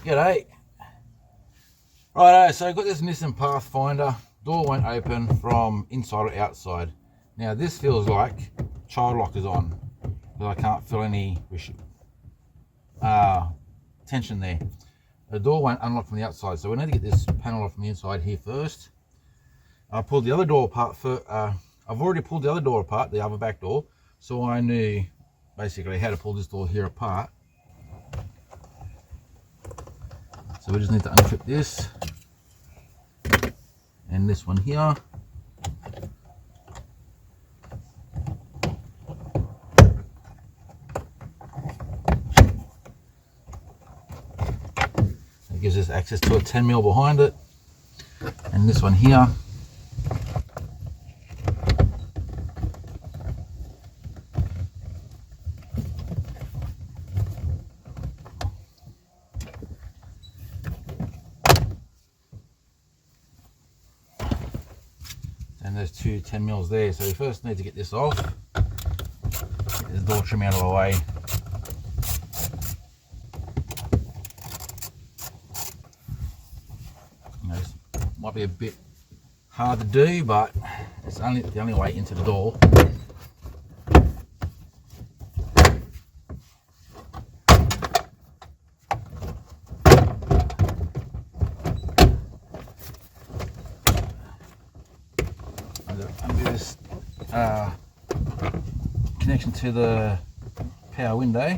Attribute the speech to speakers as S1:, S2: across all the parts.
S1: G'day. Righto, so I got this Nissan Pathfinder. Door won't open from inside or outside. Now this feels like child lock is on, but I can't feel any tension there. The door won't unlock from the outside, so we need to get this panel off from the inside here first. I pulled the other door apart I've already pulled the other door apart, the other back door, so I knew basically how to pull this door here apart. So we just need to unclip this and this one here. It gives us access to a 10mm behind it, and this one here. And there's two 10mm there, so we first need to get this off. Get this door trim out of the way. This might be a bit hard to do, but it's the only way into the door. Undo this connection to the power window.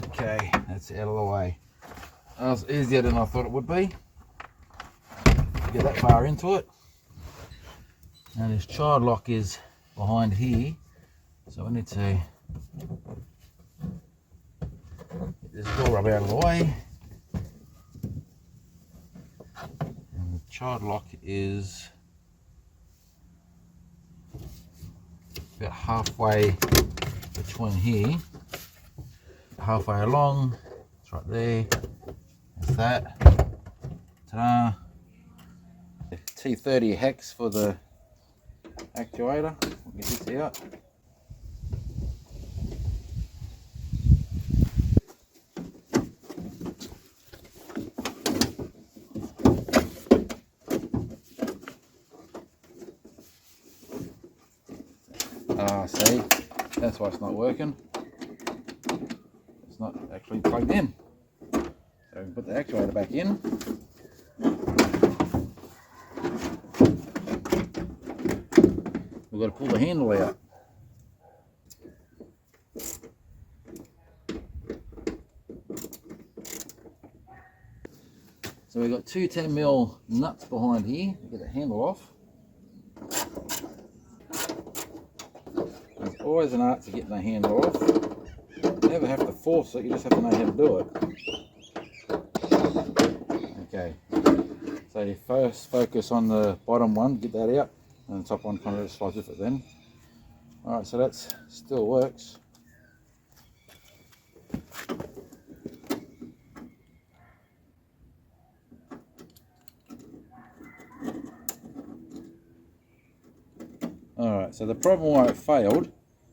S1: Okay, that's out of the way. That was easier than I thought it would be to get that far into it. And this child lock is behind here, so I need to get this door rub out of the way. And the child lock is about halfway between here, halfway along. It's right there. That's that. Ta-da! T30 hex for the actuator. We'll get this out. See, that's why it's not working. It's not actually plugged in. So we can put the actuator back in. We've got to pull the handle out. So we've got two 10mm nuts behind here. Get the handle off. There's always an art to getting the handle off. You never have to force it, you just have to know how to do it. Okay, so you first focus on the bottom one, get that out, and the top one kind of just slides with it then. Alright, so that still works. Alright, so the problem why it failed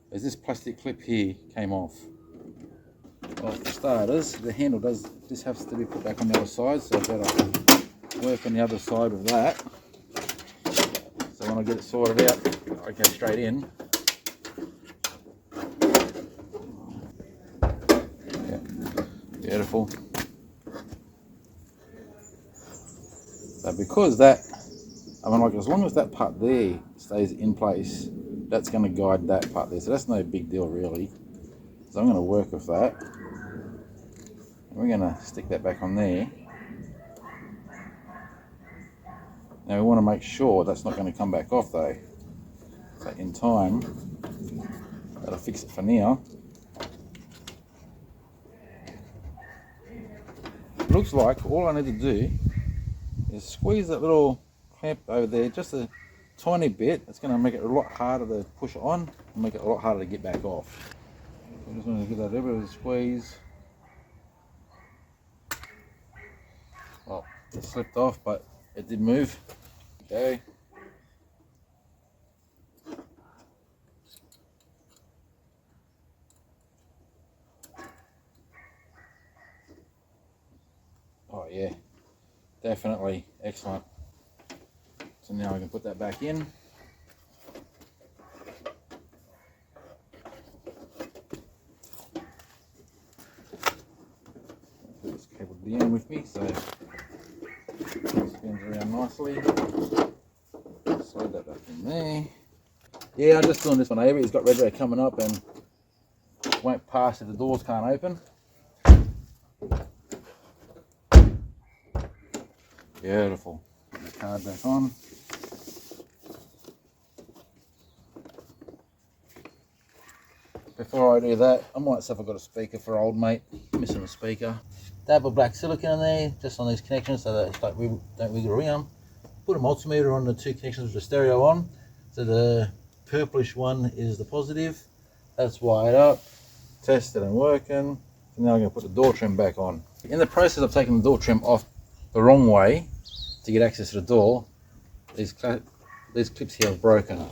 S1: is this plastic clip here came off. Well, for starters, the handle this has to be put back on the other side, so I've got to work on the other side of that. So when I get it sorted out, I go straight in. Yeah, beautiful. So because that, I mean, like as long as that part there stays in place, that's going to guide that part there. So that's no big deal really. So I'm going to work with that. And we're going to stick that back on there. Now we want to make sure that's not going to come back off though. So in time, that'll fix it for now. It looks like all I need to do is squeeze that little clamp over there just a tiny bit. It's going to make it a lot harder to push on and make it a lot harder to get back off. So I just want to give that a little bit of a squeeze. Well, it slipped off, but it did move. Okay. Definitely excellent. So now I can put that back in. Put this cable down with me so it spins around nicely. Slide that back in there. Yeah, I'm just doing this one over. He's got Rego coming up and won't pass if the doors can't open. Beautiful. Put the card back on. Before I do that, I might see if I've got a speaker for old mate. Missing a speaker. Dab of black silicone in there, just on these connections so that don't wiggle around. Put a multimeter on the two connections with the stereo on. So the purplish one is the positive. That's wired up, tested and working. So now I'm going to put the door trim back on. In the process of taking the door trim off the wrong way to get access to the door, these clips here are broken.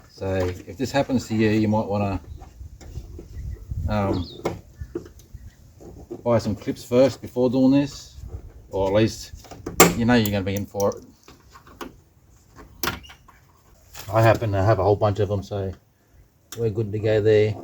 S1: So if this happens to you, you might want to buy some clips first before doing this, or at least you know you're going to be in for it. I happen to have a whole bunch of them, so we're good to go there.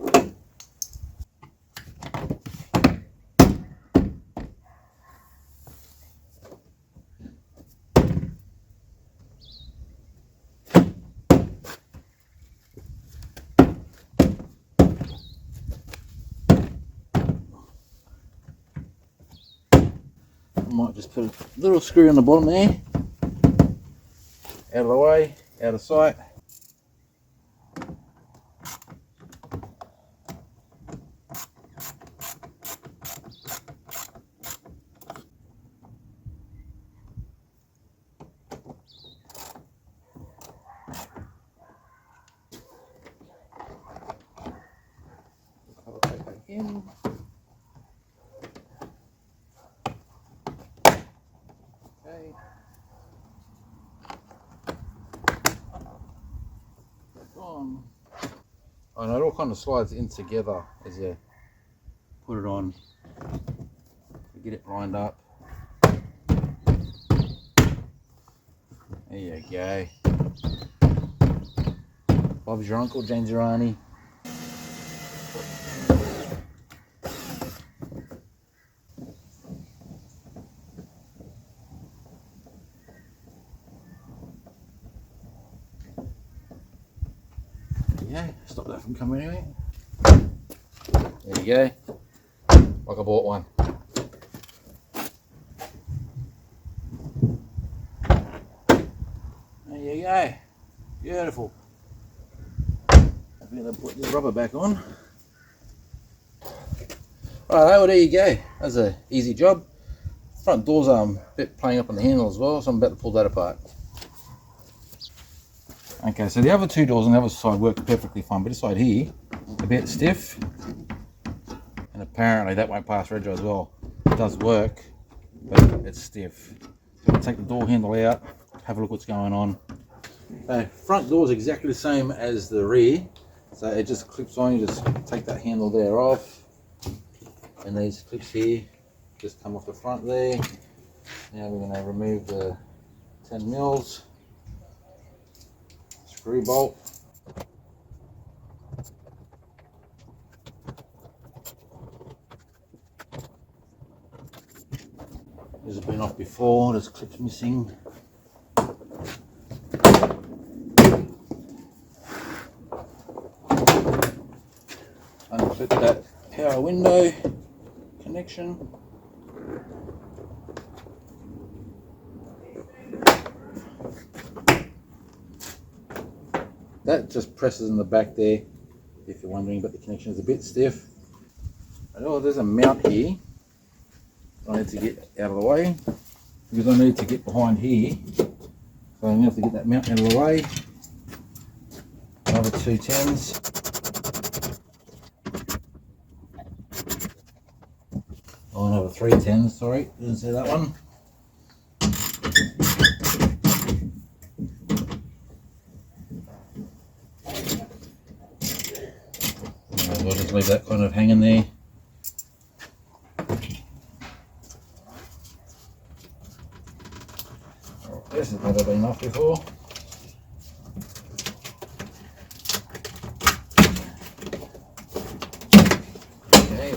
S1: I might just put a little screw on the bottom there, out of the way, out of sight. Put it back in. Okay. On. Oh no, it all kind of slides in together as you put it on. You get it lined up. There you go. Bob's your uncle, Terrano. Yeah, stop that from coming anyway. There you go. Like I bought one. There you go. Beautiful. I'm going to put this rubber back on. Alright, well there you go. That's an easy job. Front door's a bit playing up on the handle as well, so I'm about to pull that apart. Okay, so the other two doors on the other side work perfectly fine, but this side here, a bit stiff. And apparently that won't pass Rego as well. It does work, but it's stiff. So I'll take the door handle out, have a look what's going on. Front door is exactly the same as the rear. So it just clips on, you just take that handle there off. And these clips here just come off the front there. Now we're going to remove the 10 mils. Screw bolt. This has been off before, there's clips missing. Unclip that power window connection. That just presses in the back there, if you're wondering, but the connection is a bit stiff. Oh, there's a mount here I need to get out of the way, because I need to get behind here. So I'm going to have to get that mount out of the way. Another 2 10s. Oh, another 3 10s, sorry, didn't see that one. I'll just leave that kind of hanging there. off before. Okay.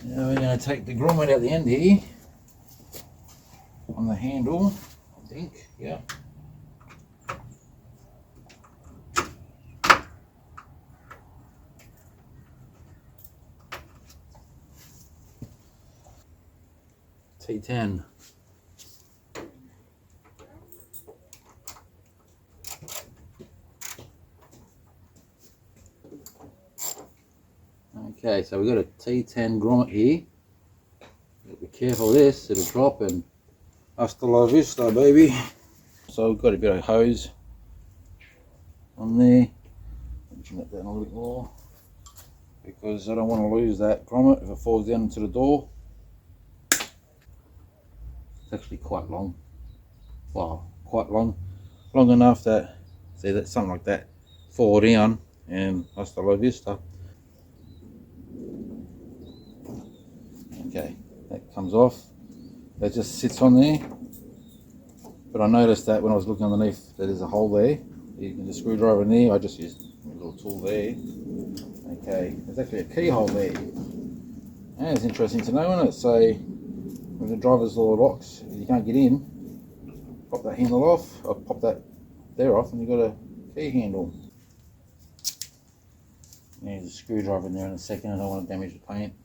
S1: Now we're going to take the grommet out the end here on the handle, I think. Yeah. T10. Okay, so we've got a T10 grommet here. Be careful of this, it'll drop, and hasta la vista, baby. So we've got a bit of hose on there. Trim that down a little bit more because I don't want to lose that grommet if it falls down into the door. It's actually quite long. Wow, quite long. Long enough that, see, that something like that fall down and hasta la vista. Okay, that comes off. That just sits on there. But I noticed that when I was looking underneath that there's a hole there. You can just screwdriver in there. I just used a little tool there. Okay, there's actually a keyhole there. And it's interesting to know, isn't it? So when the driver's door locks, you can't get in, pop that handle off, or pop that there off, and you've got a key handle. There's a screwdriver in there in a second. I don't want to damage the paint.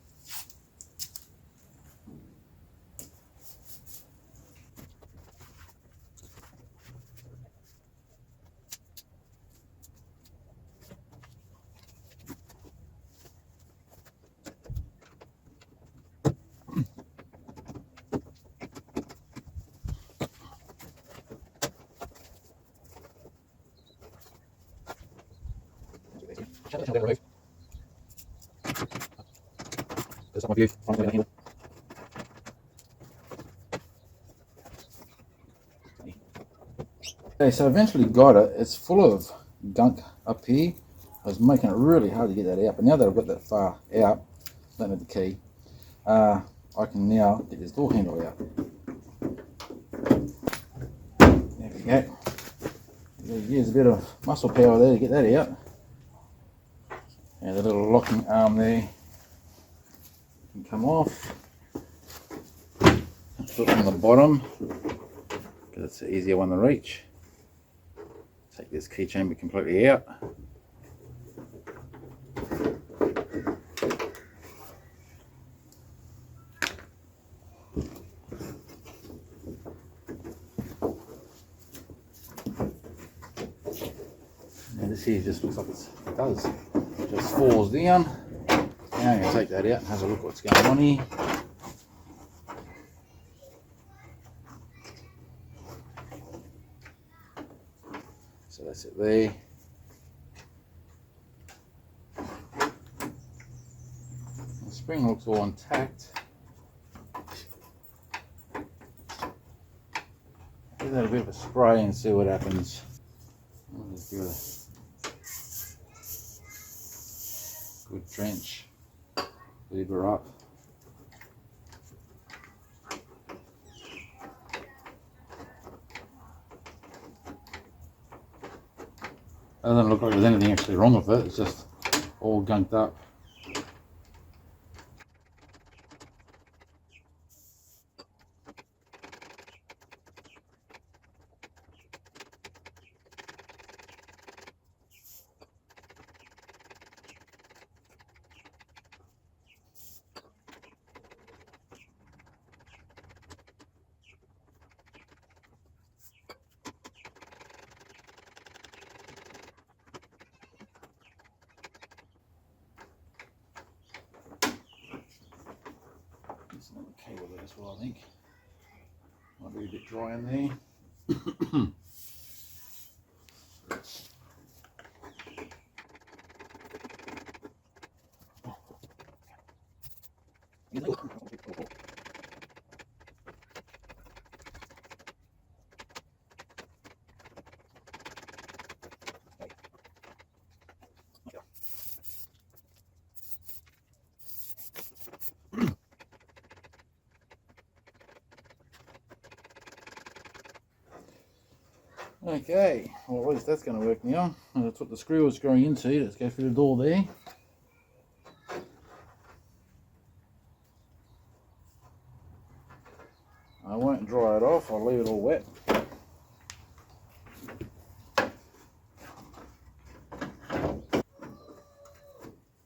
S1: There's some of you. Okay, so I eventually got it. It's full of gunk up here. I was making it really hard to get that out, but now that I've got that far out, that with the key, I can now get this door handle out. There we go. Use a bit of muscle power there to get that out. And the little locking arm there can come off. Put it on the bottom because it's an easier one to reach. Take this key chamber completely out. And this here just looks like it does. It just falls down. Now I'm going to take that out and have a look what's going on here. So that's it there. The spring looks all intact. Give that a bit of a spray and see what happens. I'll just give it a good drench. Leave her up. It doesn't look like there's anything actually wrong with it, it's just all gunked up. There's another cable there as well, I think. Might be a bit dry in there. Okay, well at least that's going to work now. That's what the screw is screwing into. Let's go through the door there. I won't dry it off, I'll leave it all wet. There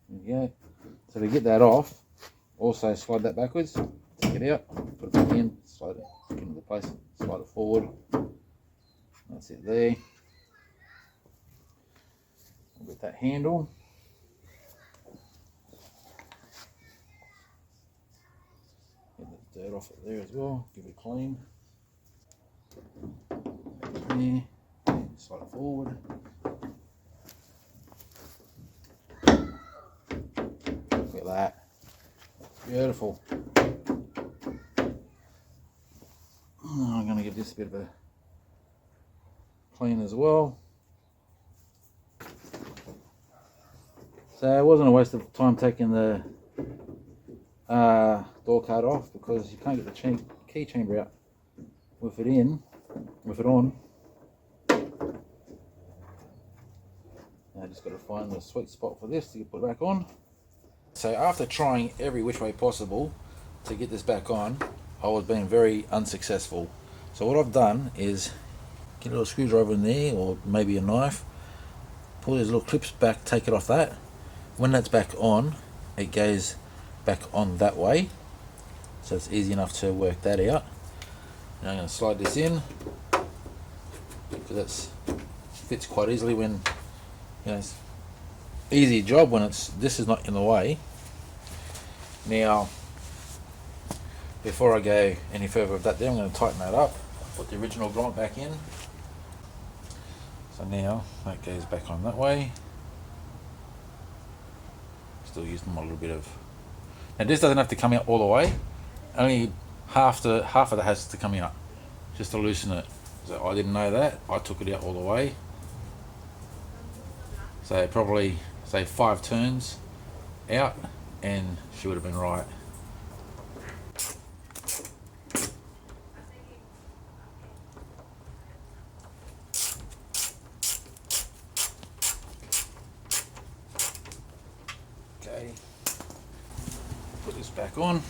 S1: you go. So to get that off, also slide that backwards, take it out, put it back in, slide it back into place, slide it forward. That's it there. We'll get that handle. Get the dirt off it there as well, give it a clean. There, slide it forward. Look at that. Beautiful. I'm going to give this a bit of a clean as well. So it wasn't a waste of time taking the door card off, because you can't get the key chamber out with it on. I just got to find the sweet spot for this to put it back on. So after trying every which way possible to get this back on, I was being very unsuccessful. So what I've done is get a little screwdriver in there, or maybe a knife, pull these little clips back, take it off that. When that's back on, it goes back on that way, so it's easy enough to work that out. Now I'm going to slide this in, because that fits quite easily when, you know, it's easy job when this is not in the way. Now before I go any further with that there, I'm going to tighten that up, put the original grommet back in. So now that goes back on that way. Still using a little bit of, now this doesn't have to come out all the way, only half of it has to come out, just to loosen it. So I didn't know that, I took it out all the way. So probably say 5 turns out and she would have been right. Okay, put this back on.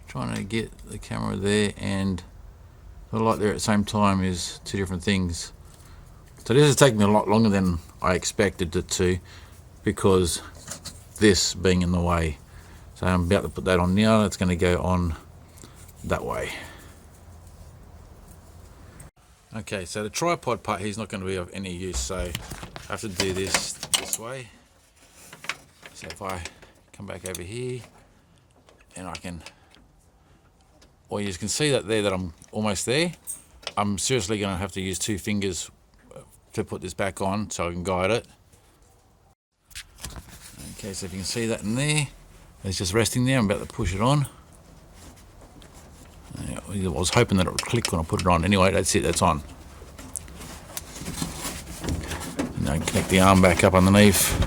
S1: Trying to get the camera there and the light there at the same time is two different things. So this is taking me a lot longer than I expected it to, because this being in the way. So I'm about to put that on now. It's going to go on that way. Okay, so the tripod part here is not going to be of any use, so I have to do this way. So if I come back over here, and I can, well, you can see that there that I'm almost there. I'm seriously going to have to use 2 fingers to put this back on so I can guide it. Okay, so if you can see that in there, it's just resting there. I'm about to push it on. I was hoping that it would click when I put it on. Anyway, that's it, that's on. And then connect the arm back up underneath.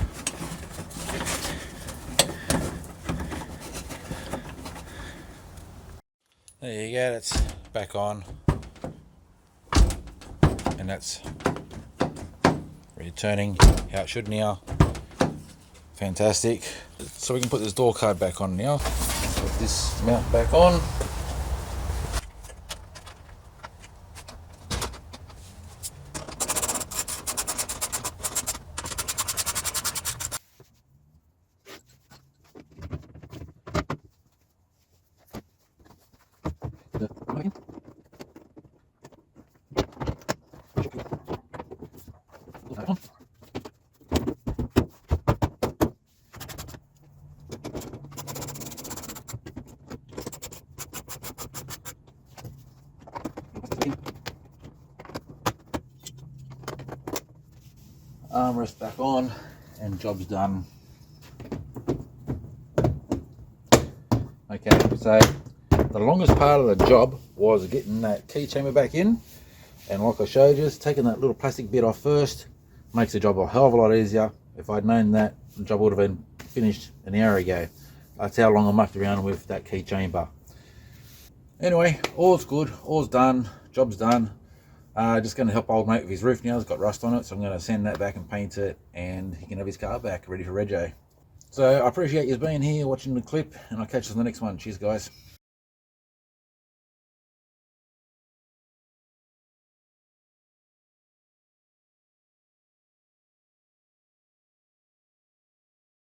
S1: There you go, that's back on. And that's returning how it should now. Fantastic. So we can put this door card back on now. Put this mount back on. Armrest back on, and job's done. Okay, so the longest part of the job was getting that key chamber back in, and like I showed you, taking that little plastic bit off first makes the job a hell of a lot easier. If I'd known that, the job would have been finished an hour ago. That's how long I mucked around with that key chamber. Anyway, all's good, all's done, job's done. Just going to help old mate with his roof now. It's got rust on it, so I'm going to send that back and paint it, and he can have his car back ready for Rego. So I appreciate you being here, watching the clip, and I'll catch you on the next one. Cheers, guys.